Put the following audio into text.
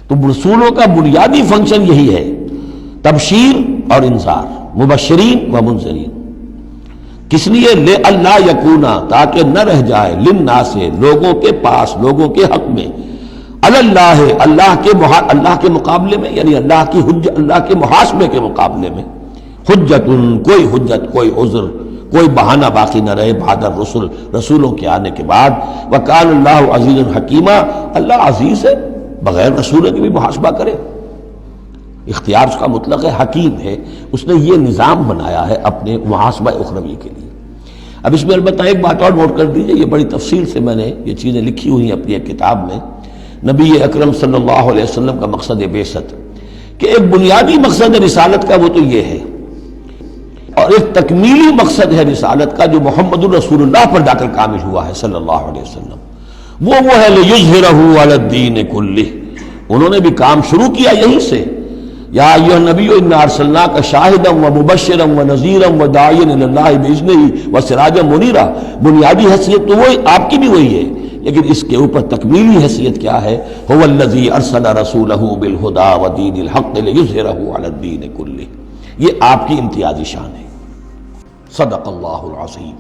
تو رسولوں کا بنیادی فنکشن یہی ہے، تبشیر اور انذار، مبشرین و منذرین۔ کس لیے؟ لِأَلَّا یکونا، تاکہ نہ رہ جائے، للناس، لوگوں کے پاس، لوگوں کے حق میں، علی اللہ، اللہ کے مقابلے میں، یعنی اللہ کی حجت، اللہ کے محاسبے کے مقابلے میں، حجت، کوئی حجت، کوئی عذر، کوئی بہانہ باقی نہ رہے بعد الرسل، رسولوں کے آنے کے بعد۔ وَكَانَ اللَّهُ عَزِيزًا حَكِيمًا، اللہ عزیز ہے، بغیر رسولوں کے بھی محاسبہ کرے۔ اختیار اس کا مطلق ہے، حکیم ہے، اس نے یہ نظام بنایا ہے اپنے محاسبہ اخروی کے لیے۔ اب اس میں البتہ ایک بات اور نوٹ کر دیجئے، یہ بڑی تفصیل سے میں نے یہ چیزیں لکھی ہوئی ہیں اپنی ایک کتاب میں، نبی اکرم صلی اللہ علیہ وسلم کا مقصد بعثت، کہ ایک بنیادی مقصد رسالت کا وہ تو یہ ہے، اور ایک تکمیلی مقصد ہے رسالت کا جو محمد الرسول اللہ پر جا کر کامل ہوا ہے صلی اللہ علیہ وسلم، وہ ہے لِيُظْهِرَهُ عَلَى الدِّينِ كُلِّهِ۔ انہوں نے بھی کام شروع کیا یہیں سے، یا ایھا النبی انا ارسلناک شاہدا ومبشرا ونذیرا وداعیا الی اللہ باذنہ وسراجا منیرا۔ بنیادی حیثیت تو وہی آپ کی بھی وہی ہے، لیکن اس کے اوپر تکمیلی حیثیت کیا ہے؟ هو الذی ارسل رسولہ بالہدی ودین الحق لیظہرہ علی الدین کلہ۔ یہ آپ کی امتیازی شان ہے۔ صدق اللہ العظیم۔